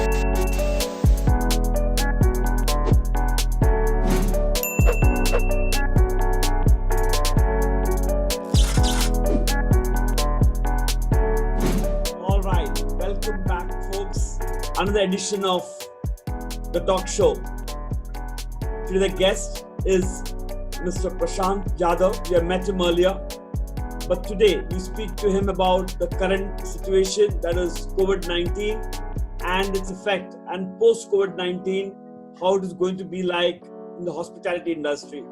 All right, welcome back, folks. Another edition of the talk show. Today, the guest is Mr. Prashant Yadav. We have met him earlier, but today we speak to him about the current situation, that is COVID-19 and its effect, and post-COVID-19, how it is going to be like in the hospitality industry.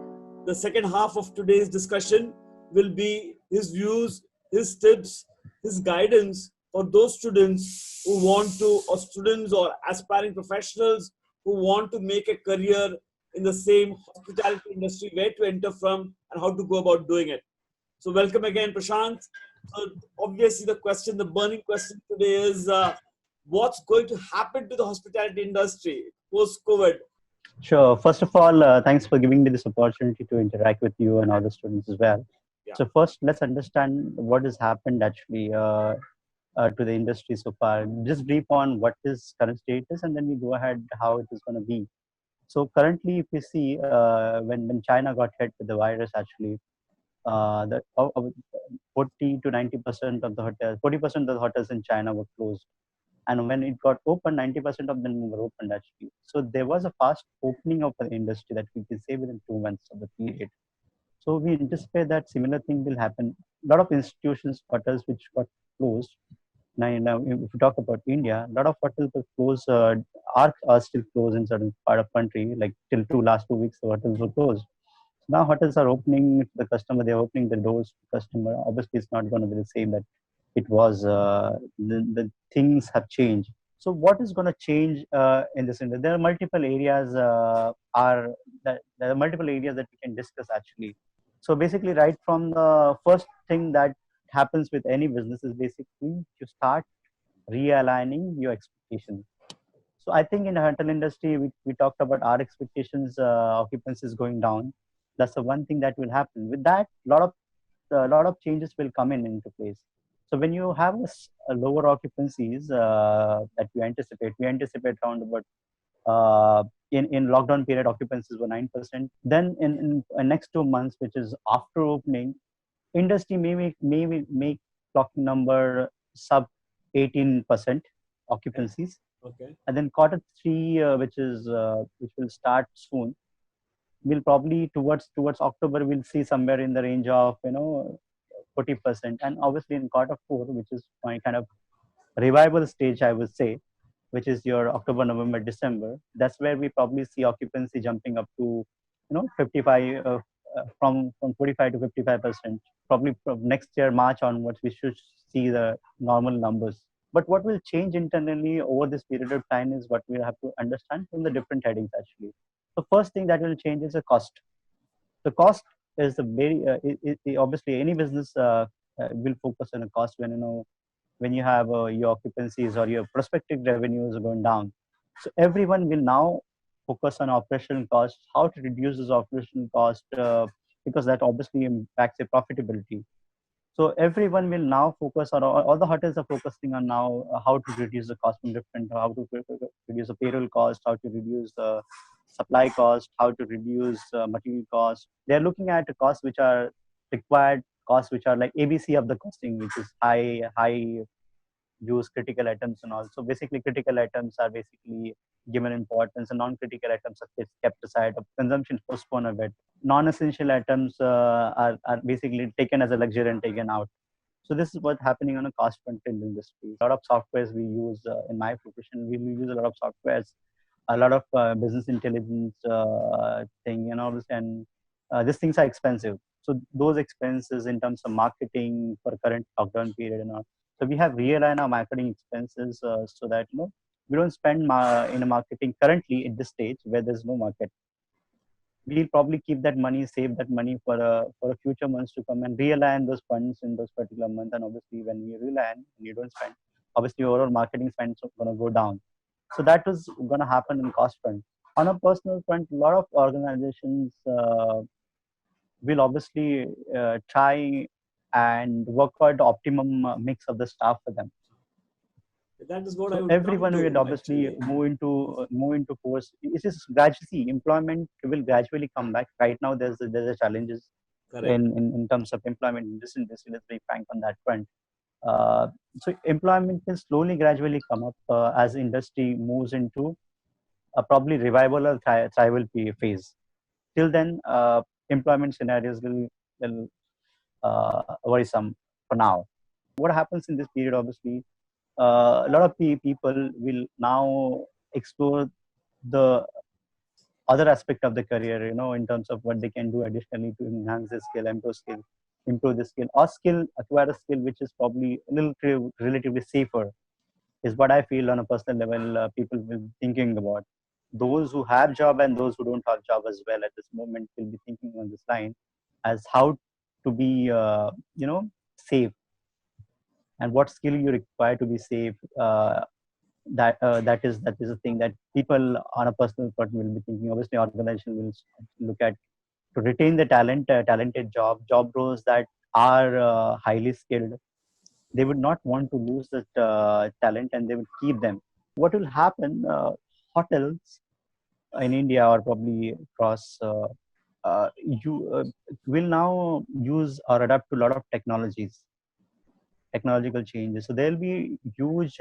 The second half of today's discussion will be his views, his tips, his guidance for those students who want to, or students or aspiring professionals who want to make a career in the same hospitality industry, where to enter from and how to go about doing it. So welcome again, Prashant. So obviously the burning question today is what's going to happen to the hospitality industry post-COVID? Sure. First of all, thanks for giving me this opportunity to interact with you and other students as well. Yeah. So first, let's understand what has happened actually to the industry so far. Just brief on what is current status, and then we go ahead how it is going to be. So currently, if you see, when China got hit with the virus, actually, the 40 to 90% of the hotels, 40% of the hotels in China were closed. And when it got open, 90% of them were opened actually. So there was a fast opening of the industry that we can say within 2 months of the period. So we anticipate that similar thing will happen. A lot of institutions, hotels which got closed. Now if you talk about India, a lot of hotels were closed, are still closed in certain part of country, like till last 2 weeks, the hotels were closed. Now hotels are opening to the customer, they're opening the doors to the customer. Obviously, it's not going to be the same that it was. The things have changed. So what is going to change in this industry? There are multiple areas there are multiple areas that we can discuss actually. So basically, right from the first thing that happens with any business is basically you start realigning your expectations. So I think in the hotel industry, we talked about our expectations, occupancy is going down. That's the one thing that will happen. With that, a lot of changes will come into place. So when you have a lower occupancies that we anticipate around about in lockdown period occupancies were 9%. Then in next 2 months, which is after opening, industry may make clocking number sub 18% occupancies. Okay. And then quarter 3, which will start soon, will probably towards October, we'll see somewhere in the range of 40%. And obviously in quarter 4, which is my kind of revival stage, I would say, which is your October, November, December, that's where we probably see occupancy jumping up to 55, from 45 to 55%. Probably from next year March onwards, we should see the normal numbers. But what will change internally over this period of time is what we have to understand from the different headings actually. The first thing that will change is the cost. The cost is the very obviously any business will focus on a cost when you have your occupancies or your prospective revenues are going down. So everyone will now focus on operational costs, how to reduce this operational cost, because that obviously impacts the profitability. So everyone will now focus on, all the hotels are focusing on now how to reduce the cost from different, how to reduce the payroll cost, how to reduce the supply cost, how to reduce material cost. They're looking at the costs which are required, costs which are like ABC of the costing, which is high use critical items and all. So basically critical items are basically given importance, and non-critical items are kept aside, of consumption postponed a bit. Non-essential items are basically taken as a luxury and taken out. So this is what's happening on a cost front in the industry. A lot of softwares we use in my profession, we use a lot of softwares, a lot of business intelligence thing, and these things are expensive. So those expenses in terms of marketing for current lockdown period and all. So we have realigned our marketing expenses so that we don't spend in a marketing currently at this stage where there's no market. We'll probably keep that money, save that money for a future months to come, and realign those funds in those particular months. And obviously, when we realign, and you don't spend, obviously overall marketing spend is going to go down. So that is going to happen in cost front. On a personal front, a lot of organizations will obviously try and work out the optimum mix of the staff for them. That is what I So would come everyone will to obviously actually. move into force. It is gradually employment will gradually come back. Right now, there's a challenges Correct. in terms of employment in this industry. Let's be frank on that front. Uh, so employment will slowly, gradually come up as industry moves into a probably revival or thrival phase. Till then, employment scenarios will worrisome for now. What happens in this period, obviously, a lot of people will now explore the other aspect of the career, in terms of what they can do additionally to enhance their skill, improve the skill, or acquire a skill which is probably a little relatively safer, is what I feel on a personal level. People will be thinking about. Those who have job and those who don't have job as well at this moment will be thinking on this line as how to be, safe, and what skill you require to be safe. That is a thing that people on a personal front will be thinking. Obviously, organization will look at to retain the talented job roles that are highly skilled. They would not want to lose that talent, and they would keep them. What will happen? Hotels in India or probably across you will now use or adapt to a lot of technological changes. So there will be huge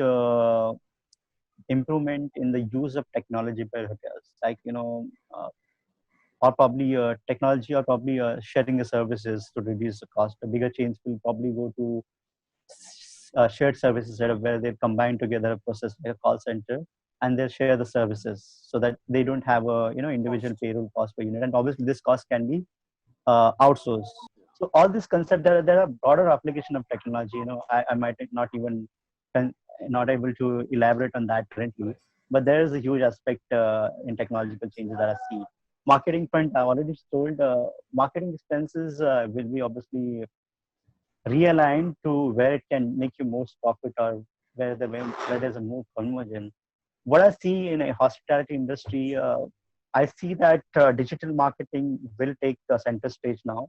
improvement in the use of technology by hotels, like or probably technology, or probably sharing the services to reduce the cost. The bigger chains will probably go to shared services setup where they combine together a process like a call center, and they share the services so that they don't have a individual payroll cost per unit, and obviously this cost can be outsourced. So all this concept, there are broader application of technology. I might not even not able to elaborate on that currently, Correct. but there is a huge aspect in technological changes that I see. Marketing front, I already told. Marketing expenses will be obviously realigned to where it can make you most profit, or where there's a more conversion. What I see in a hospitality industry, I see that digital marketing will take the center stage now.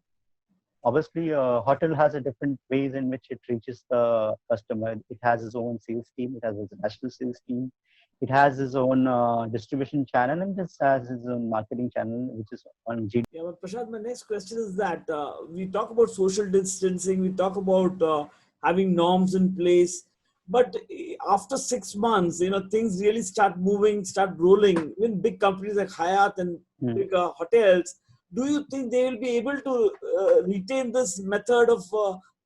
Obviously, hotel has a different ways in which it reaches the customer. It has its own sales team. It has its national sales team. It has its own distribution channel, and it has its own marketing channel, which is on G. Yeah, but Prashant, my next question is that we talk about social distancing, we talk about having norms in place, but after 6 months, things really start moving, start rolling. Even big companies like Hyatt and Hmm. big hotels, do you think they will be able to retain this method of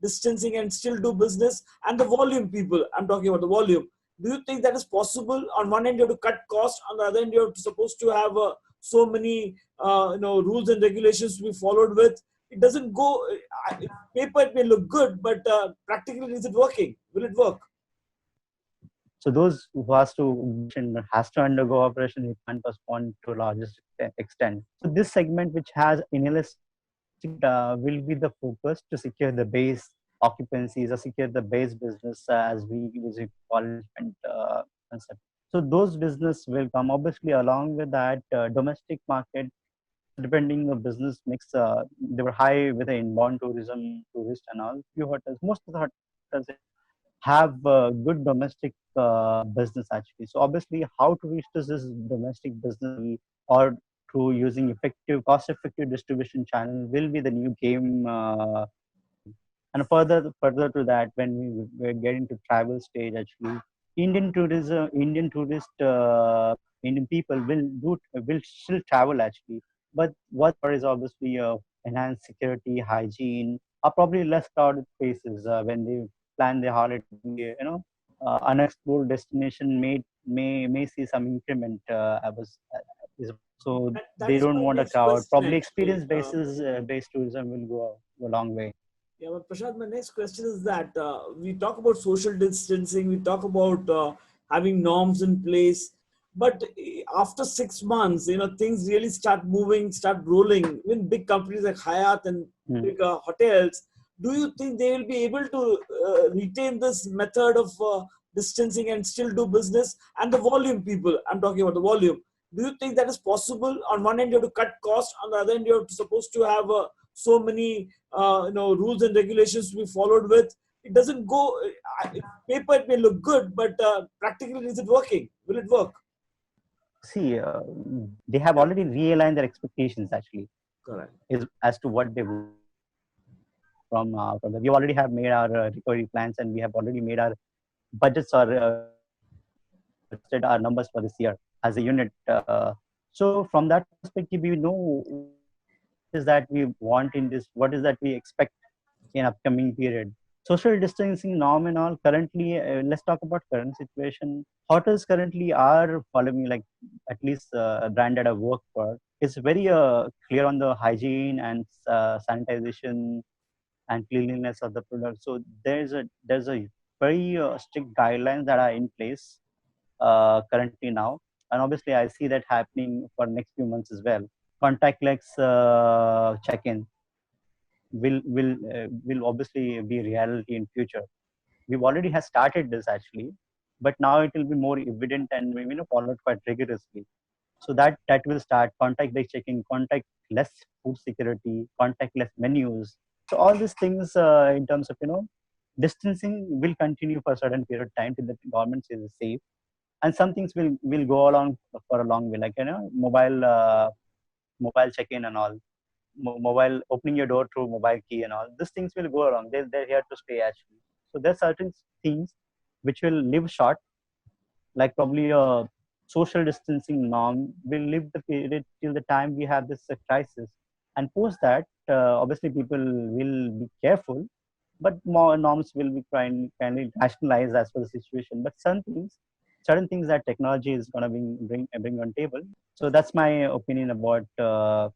distancing and still do business? And the volume, people, I'm talking about the volume. Do you think that is possible? On one end, you have to cut costs. On the other end, you're supposed to have so many rules and regulations to be followed with. It doesn't go paper. It may look good, but practically, is it working? Will it work? So those who has to undergo operation, you can't postpone to a largest extent. So this segment, which has inhalation, will be the focus to secure the base occupancies or secure the base business, as we call it, concept. So those business will come. Obviously, along with that, domestic market, depending on business mix, they were high with the inbound tourism, tourist and all. Few hotels, most of the hotels have good domestic business actually. So obviously, how to reach this domestic business, or through using cost-effective distribution channel, will be the new game. And further to that, when we get into travel stage, actually, Indian tourist, Indian people will still travel actually. But what is obviously enhanced security, hygiene, are probably less crowded places when they plan their holiday. Unexplored destination may see some increment. So That they is don't my want a next crowd. question Probably actually. experience based tourism will go a long way. Yeah, but Prashant, my next question is that we talk about social distancing, we talk about having norms in place, but after 6 months, things really start moving, start rolling. Even big companies like Hyatt and Hmm. big hotels, do you think they will be able to retain this method of distancing and still do business? And the volume, people, I'm talking about the volume. Do you think that is possible? On one end, you have to cut costs. On the other end, you're supposed to have so many rules and regulations to be followed with. it doesn't go. Paper it may look good, but practically, is it working? Will it work? See, they have already realigned their expectations actually, Correct. is as to what they want from the. We already have made our recovery plans, and we have already made our budgets or set our numbers for this year as a unit. So from that perspective, we know what is that we want in this, what is that we expect in upcoming period. Social distancing norm and all currently, let's talk about current situation. Hotels currently are following, like at least a brand that I work for. It's very clear on the hygiene and sanitization and cleanliness of the product. So there's a very strict guidelines that are in place currently now, and obviously I see that happening for next few months as well. Contactless check-in will obviously be reality in future. We've already has started this actually, but now it will be more evident and followed quite rigorously. So that will start contact-based checking, contactless food security, contactless menus. So all these things in terms of distancing will continue for a certain period of time till the government says it's safe, and some things will go along for a long way, like mobile check-in and all, mobile opening your door through mobile key and all. These things will go along. They're here to stay actually. So there's certain things which will live short, like probably a social distancing norm will live the period till the time we have this crisis, and post that obviously people will be careful, but more norms will be kindly rationalized as per the situation. But certain things that technology is going to bring on table. So that's my opinion about the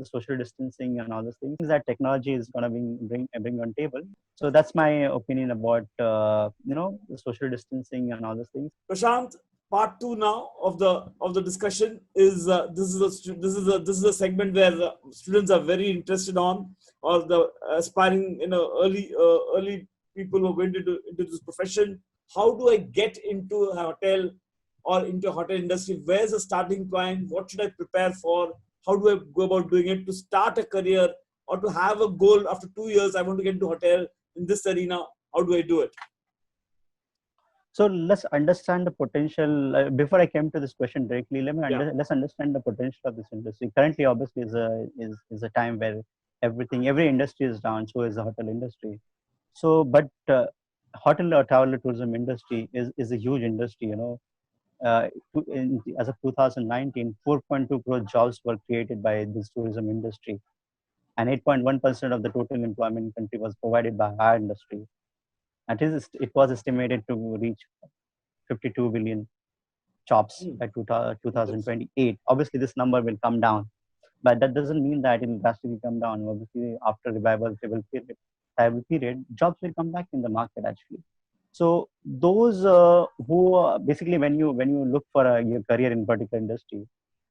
social distancing and all those things that technology is going to bring on table. So that's my opinion about the social distancing and all those things. Prashant, part two now of the discussion is this is a segment where students are very interested on, or the aspiring early people who are going into this profession. How do I get into a hotel or into a hotel industry? Where's the starting point? What should I prepare for? How do I go about doing it to start a career or to have a goal after 2 years? I want to get into hotel in this arena. How do I do it? So let's understand the potential. Before I came to this question directly, let's understand the potential of this industry. Currently, obviously, is a time where every industry is down. So is the hotel industry. So, but hotel or travel tourism industry is a huge industry. As of 2019, 4.2 crore jobs were created by this tourism industry, and 8.1% of the total employment in the country was provided by our industry. And it was estimated to reach 52 billion jobs by 2028. Obviously, this number will come down, but that doesn't mean that it will drastically come down. Obviously, after revival period, jobs will come back in the market actually. So those who basically, when you look for your career in particular industry,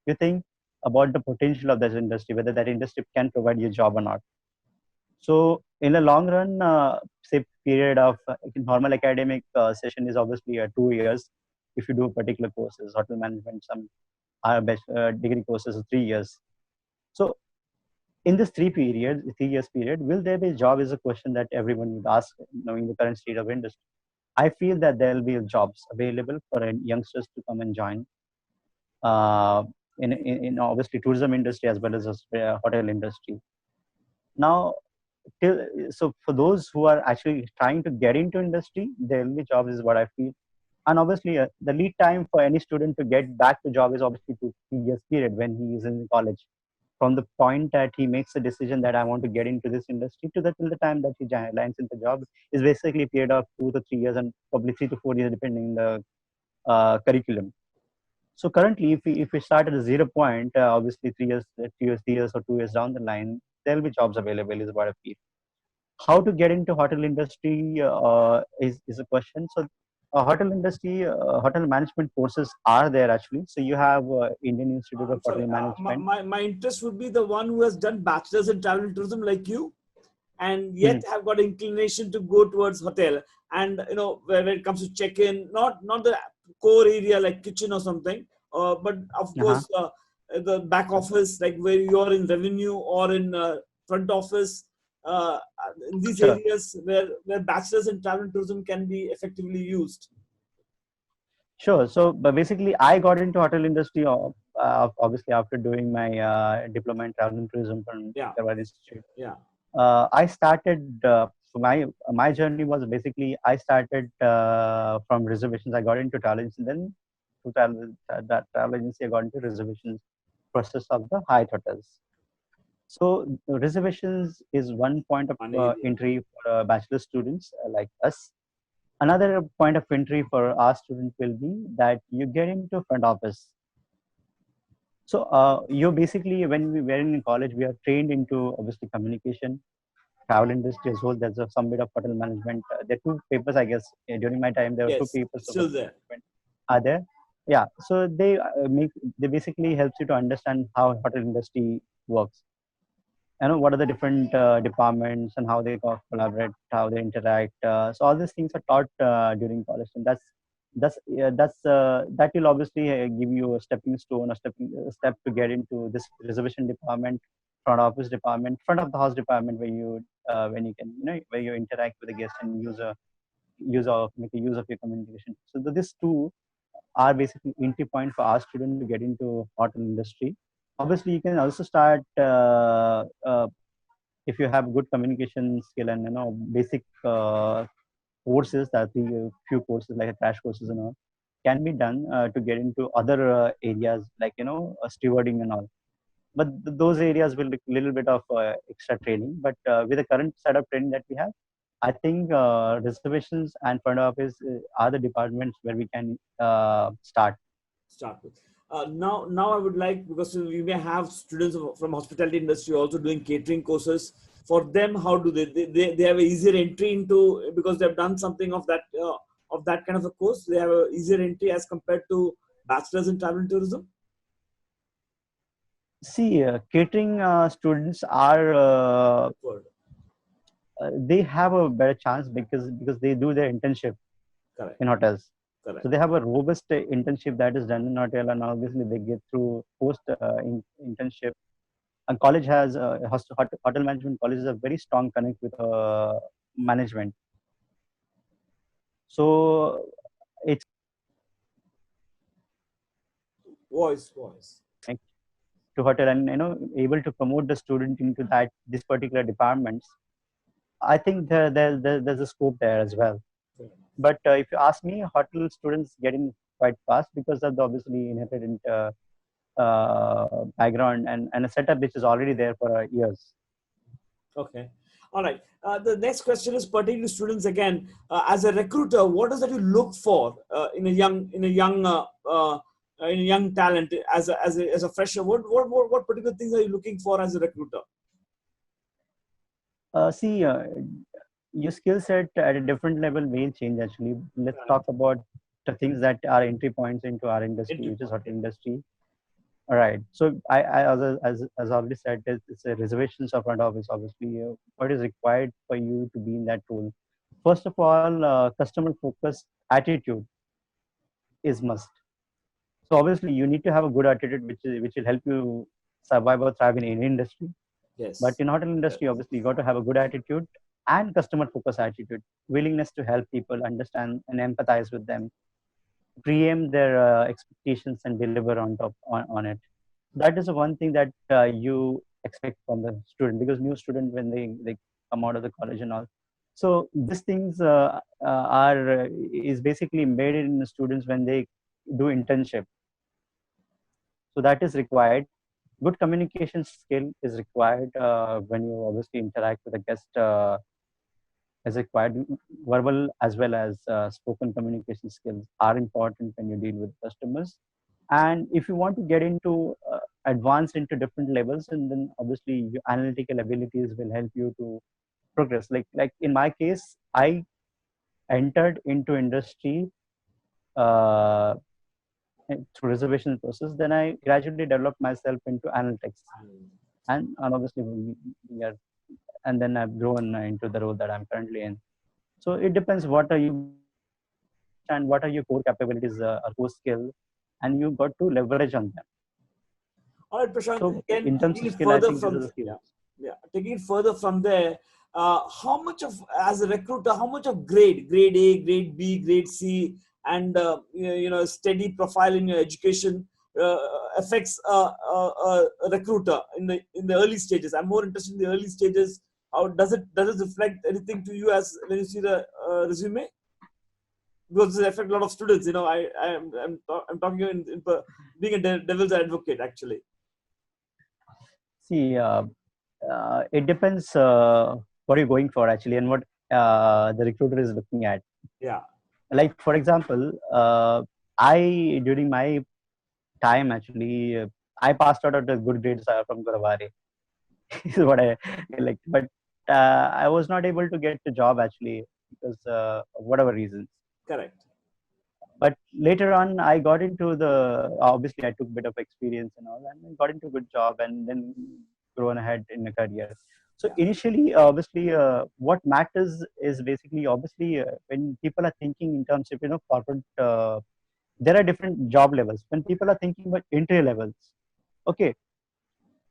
you think about the potential of that industry, whether that industry can provide you a job or not. So in the long run, say period of normal academic session is obviously 2 years. If you do particular courses, hotel management, some degree courses, 3 years. So in this 3 years period, will there be a job is a question that everyone would ask, knowing the current state of industry. I feel that there will be jobs available for youngsters to come and join in obviously tourism industry as well as hotel industry. Now, so for those who are actually trying to get into industry, there will be jobs is what I feel. And obviously, the lead time for any student to get back to job is obviously 2 3 years period when he is in college. From the point that he makes a decision that I want to get into this industry to till the time that he lands into the job is basically a period of 2 to 3 years and probably 3 to 4 years depending on the curriculum. So currently, if we start at a 0 point, obviously 3 years or 2 years down the line, there will be jobs available is what I feel. How to get into hotel industry is a question. So hotel industry, hotel management courses are there actually. So you have Indian Institute of Hotel Management. My interest would be the one who has done bachelor's in travel and tourism like you, and yet have got inclination to go towards hotel. And when it comes to check-in, not the core area like kitchen or something, but of course the back office, like where you're in revenue or in front office, in these Sure. areas where bachelor's in travel and tourism can be effectively used? Sure. So, but basically, I got into hotel industry obviously after doing my diploma in travel and tourism from Yeah, Harvard Institute. yeah. I started. So my journey was basically I started from reservations. I got into travel agency, then to that travel agency I got into reservations process of the Hyatt hotels. So reservations is one point of One area. entry for bachelor students like us. Another point of entry for our student will be that you get into front office. So you basically, when we were in college, we are trained into obviously communication, travel industry as well. There's some bit of hotel management. There are two papers, I guess. During my time, there were two Yes, papers it's of still hotel there. management. Are there? Yeah. So they basically helps you to understand how hotel industry works. You know, what are the different departments and how they collaborate, how they interact. So all these things are taught during college, and that will obviously give you a stepping stone, a step to get into this reservation department, front office department, front of the house department, where you when you can, where you interact with the guest and make a use of your communication. So these two are basically entry point for our student to get into hotel industry. Obviously, you can also start if you have good communication skill and basic courses, that the few courses like crash courses and all can be done to get into other areas like stewarding and all. But those areas will be a little bit of extra training. But with the current set of training that we have, I think reservations and front office are the departments where we can start. Start with. Now I would like, because we may have students from hospitality industry also doing catering courses. For them, how do they have an easier entry into, because they've done something of that kind of a course. They have an easier entry as compared to bachelors in travel and tourism. See, catering students are they have a better chance because they do their internship Correct. in hotels. Correct. So they have a robust internship that is done in hotel, and obviously they get through post internship. And college has hotel management colleges a very strong connect with management. So it's Voice. to hotel and able to promote the student into that this particular departments. I think there's a scope there as well. But if you ask me, hotel students get in quite fast because of the obviously inherent background and a setup which is already there for years. Okay. All right. The next question is pertaining to students again. As a recruiter, what is that you look for in a young talent as a fresher? What particular things are you looking for as a recruiter? See, your skill set at a different level may change actually. Let's talk about the things that are entry points into our industry, which is hotel industry. All right. So as already said, it's a reservations of front office. Obviously, what is required for you to be in that role? First of all, customer focused attitude is must. So obviously, you need to have a good attitude, which will help you survive or thrive in any industry. But Yes. in hotel industry, obviously, you got to have a good attitude and customer focused attitude, willingness to help people, understand and empathize with them, preempt their expectations and deliver on it. That is the one thing that you expect from the student, because new student when they come out of the college and all. So these things are is basically embedded in the students when they do internship. So that is required. Good communication skill is required when you obviously interact with a guest. Is required. Verbal as well as spoken communication skills are important when you deal with customers. And if you want to get into advance into different levels, and then obviously your analytical abilities will help you to progress. Like in my case, I entered into industry uh, through reservation process. Then I gradually developed myself into analytics, and obviously we are, and then I've grown into the role that I'm currently in. So it depends what are you and what are your core capabilities or core skill, and you got to leverage on them. All right, Prashant. So Again, in terms taking of it skill, I further think these are from the skills. Yeah, taking it further from there, how much of, as a recruiter, how much of grade A, grade B, grade C, and steady profile in your education uh, affects a recruiter in the early stages? I'm more interested in the early stages. How does it reflect anything to you as when you see the resume? Because it affects a lot of students. I'm talking being a devil's advocate actually. See, it depends what you're going for actually, and what the recruiter is looking at. Yeah, Like for example, I during my time actually, I passed out of the good grades from Guravare. Is what I like, but I was not able to get the job actually because of whatever reasons. correct. But later on, I got into the, obviously I took a bit of experience and all, and I got into a good job, and then grown ahead in a career. So Yeah, initially, obviously, what matters is basically, obviously, when people are thinking in terms of corporate, there are different job levels. When people are thinking about entry levels, okay,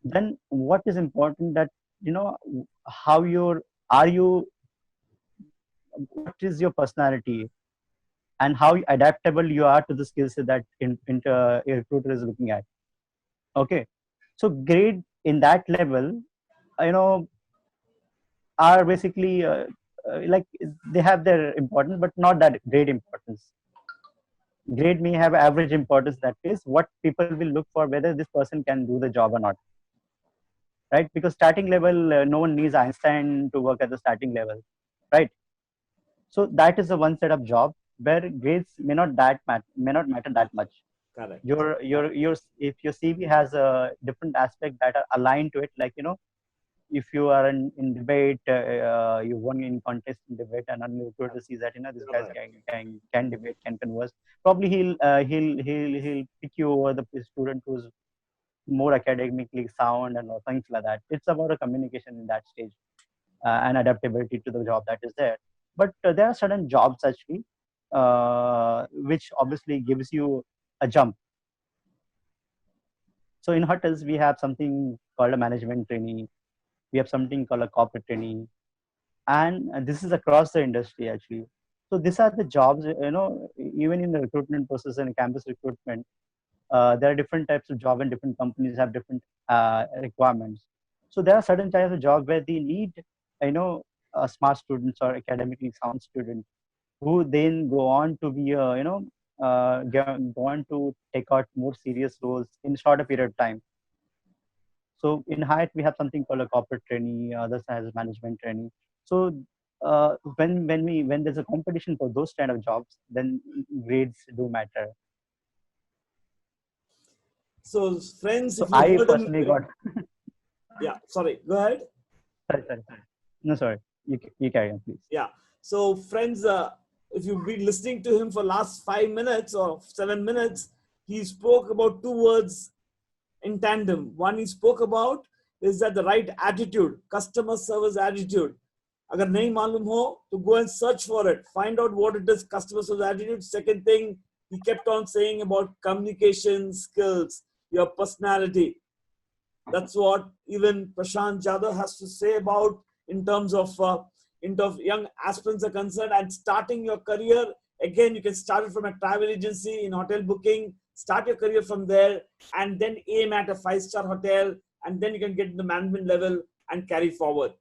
then what is important, that how you're, are you, what is your personality, and how adaptable you are to the skill set that a recruiter is looking at. Okay, so grade in that level, you know, are basically like, they have their importance, but not that great importance. Grade may have average importance. That is what people will look for, whether this person can do the job or not, right? Because starting level, no one needs Einstein to work at the starting level, right? So that is the one set of job where grades may not matter that much. correct. Your If your CV has a different aspect that are aligned to it, like if you are in debate, you won in contest in debate, and then recruiter sees that this guy Correct. can debate, can converse. Probably he'll pick you over the student who's more academically sound and things like that. It's about a communication in that stage, and adaptability to the job that is there. But there are certain jobs actually, which obviously gives you a jump. So in hotels, we have something called a management trainee. We have something called a corporate trainee, and this is across the industry actually. So these are the jobs. Even in the recruitment process and campus recruitment, there are different types of job, and different companies have different requirements. So there are certain types of job where they need, smart students or academically sound students, who then go on to be, go on to take out more serious roles in shorter period of time. So in Hyatt, we have something called a corporate trainee, others has management trainee. So when there's a competition for those kind of jobs, then grades do matter. So, friends, So if you I heard him, personally got yeah, sorry, go ahead. sorry. No, sorry. You carry on, please. Yeah. So, friends, if you've been listening to him for last 5 minutes or 7 minutes, he spoke about two words in tandem. One he spoke about is that the right attitude, customer service attitude. अगर नहीं मालूम हो to go and search for it, find out what it is, customer service attitude. Second thing, he kept on saying about communication skills, your personality. That's what even Prashant Jadhav has to say about in terms of young aspirants are concerned, and starting your career. Again, you can start it from a travel agency in hotel booking, start your career from there, and then aim at a five-star hotel, and then you can get to the management level and carry forward.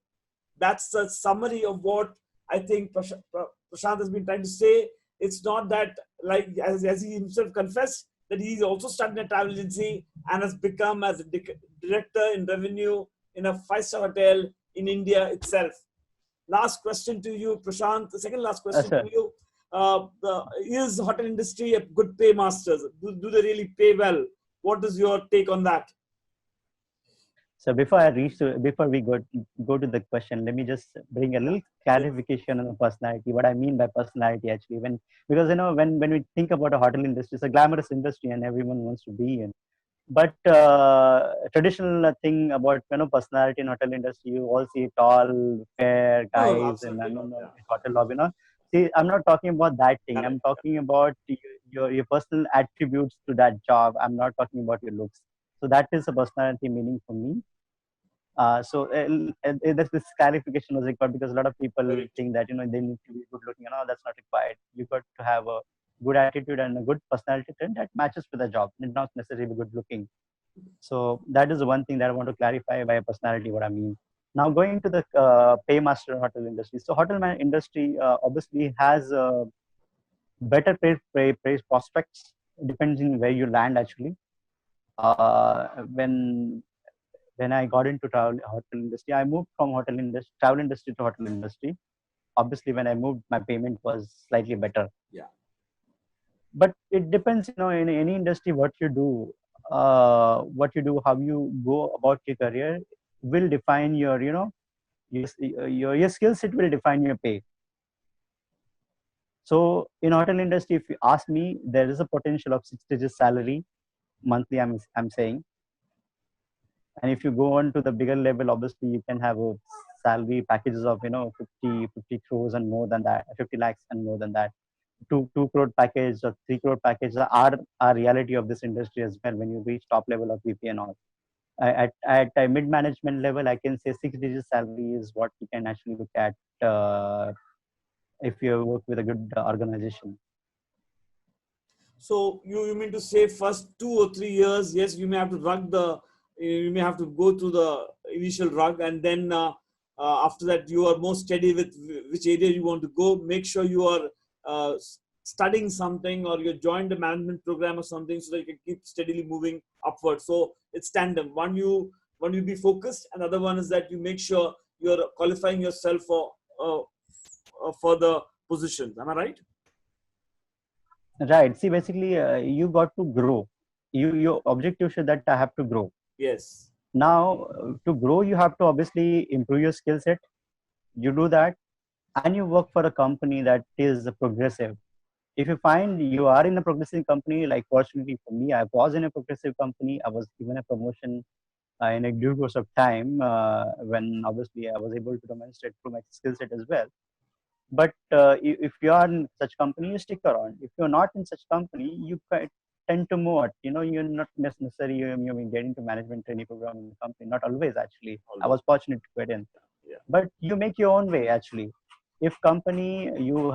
That's a summary of what I think Prashant has been trying to say. It's not that, like, as he himself confessed, that he's also started a travel agency and has become as a director in revenue in a five-star hotel in India itself. Last question to you, Prashant. The second last question to Sir. you. Is the hotel industry a good pay masters? Do they really pay well? What is your take on that? So before we go to the question, let me just bring a little Yeah. clarification on the personality. What I mean by personality actually, because when we think about a hotel industry, it's a glamorous industry and everyone wants to be in. But traditional thing about personality in hotel industry, you all see tall, fair No, guys in absolutely not. Yeah. hotel lobby. See, I'm not talking about that thing. I'm Correct. talking about your personal attributes to that job. I'm not talking about your looks. So that is a personality meaning for me. This clarification was required because a lot of people Very true. think that they need to be good looking. That's not required. You got to have a good attitude and a good personality trait that matches with the job. It's not necessarily good looking. So that is the one thing that I want to clarify by personality. What I mean. Now going to the paymaster hotel industry. So industry obviously has better pay prospects depending where you land actually. Uh, when when I got into hotel industry, I moved from travel industry to hotel industry. Obviously, when I moved, my payment was slightly better. Yeah. But it depends, in any industry, how you go about your career will define your skill set will define your pay. So in hotel industry, if you ask me, there is a potential of 6 digit salary monthly. I'm saying. And if you go on to the bigger level, obviously you can have a salary packages of 50 crores and more than that, 50 lakhs and more than that. Two crore package or 3 crore package are reality of this industry as well when you reach top level of VP and all. At a mid management level, I can say 6 digit salary is what you can actually look at if you work with a good organization. So you mean to say first 2 or 3 years, yes, you may have to go through the initial rug, and then after that you are more steady with which area you want to go. Make sure you are uh, studying something, or you joined a management program or something, so that you can keep steadily moving upward. So it's tandem. One you be focused, and the other one is that you make sure you're qualifying yourself for the positions. Am I right? Right. See, basically, you got to grow. Your objective should that I have to grow. Yes. Now, to grow, you have to obviously improve your skill set. You do that, and you work for a company that is progressive. If you find you are in a progressive company, like fortunately for me, I was in a progressive company. I was given a promotion in a due course of time when obviously I was able to demonstrate through my skill set as well. But if you are in such company, you stick around. If you're not in such company, you tend to move out. You're not necessarily you get into management training program in the company. Not always, actually. I was fortunate to get in, Yeah. but you make your own way actually. If company you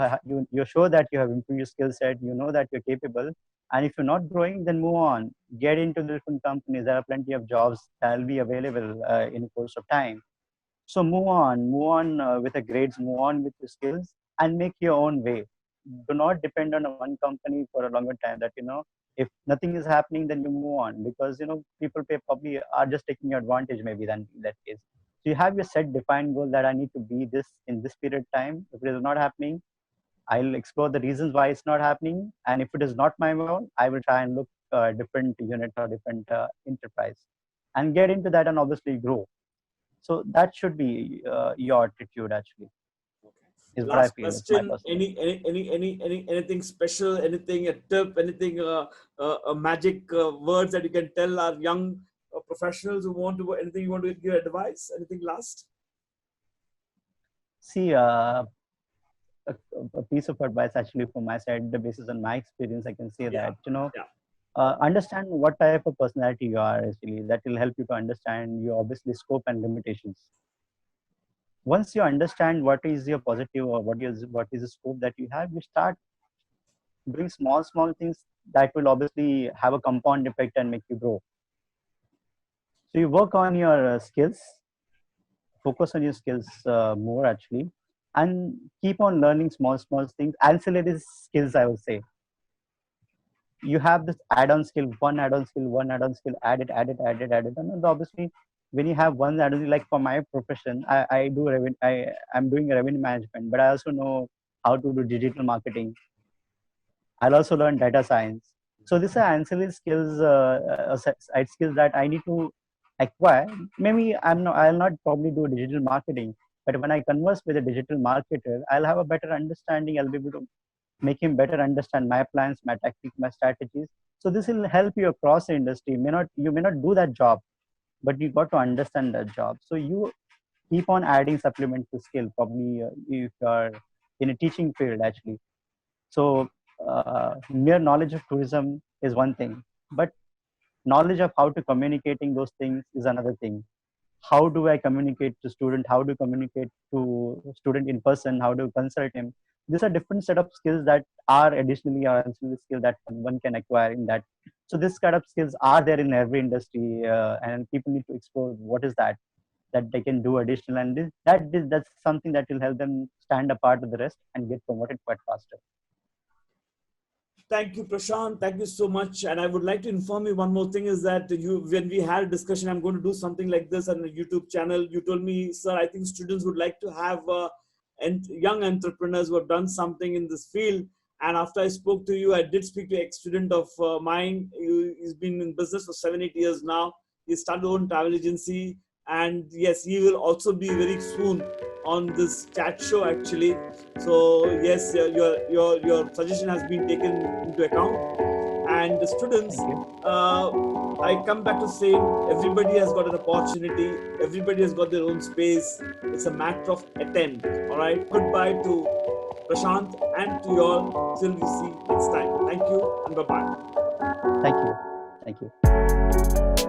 show that you have improved your skill set, you know that you're capable, and if you're not growing, then move on. Get into different companies. There are plenty of jobs that will be available in the course of time. So move on with the grades, move on with your skills, and make your own way. Do not depend on one company for a longer time. That if nothing is happening, then you move on, because people probably are just taking advantage. Maybe then in that case, so you have your set defined goal that I need to be this in this period of time. If it is not happening, I'll explore the reasons why it's not happening, and if it is not my goal, I will try and look different unit or different enterprise, and get into that and obviously grow. So that should be your attitude actually, Okay. is what I Last feel. It's my question. personal opinion. Anything special? Anything a tip? Anything magic words that you can tell our young professionals who want to? Anything you want to give advice? Anything last? See, a, a piece of advice actually from my side, the basis on my experience, I can say Yeah. that Yeah. understand what type of personality you are actually. That will help you to understand your obviously scope and limitations. Once you understand what is your positive or what is the scope that you have, you start doing small things that will obviously have a compound effect and make you grow. So you work on your skills, focus on your skills more actually, and keep on learning small things, ancillary skills, I would say. You have this add-on skill, one add-on skill, add it, and obviously when you have one add-on, like for my profession, I'm doing revenue management, but I also know how to do digital marketing. I'll also learn data science. So these are ancillary skills, side skills that I need to acquire. Maybe I'll not probably do digital marketing, but when I converse with a digital marketer, I'll have a better understanding. I'll be able to make him better understand my plans, my tactics, my strategies. So this will help you across the industry. You may not do that job, but you got to understand that job. So you keep on adding supplementary skill. Probably if you're in a teaching field, actually. So mere knowledge of tourism is one thing, but knowledge of how to communicating those things is another thing. how do I communicate to student, how do I communicate to student in person, how do I consult him. These are different set of skills that are additionally or ancillary skill that one can acquire in that. So this kind of skills are there in every industry, and people need to explore what is that they can do additional, and that's something that will help them stand apart with the rest and get promoted quite faster. Thank you, Prashant. Thank you so much. And I would like to inform you one more thing is that when we had a discussion, I'm going to do something like this on a YouTube channel. You told me, sir, I think students would like to have and young entrepreneurs who have done something in this field. And after I spoke to you, I did speak to an ex-student of mine. He's been in business for 7-8 years now. He started his own travel agency. And yes, he will also be very soon on this chat show actually. So yes, your suggestion has been taken into account. And the students, I come back to saying everybody has got an opportunity. Everybody has got their own space. It's a matter of attempt. All right. Goodbye to Prashant and to you all. Till we see next time. Thank you and bye bye. Thank you.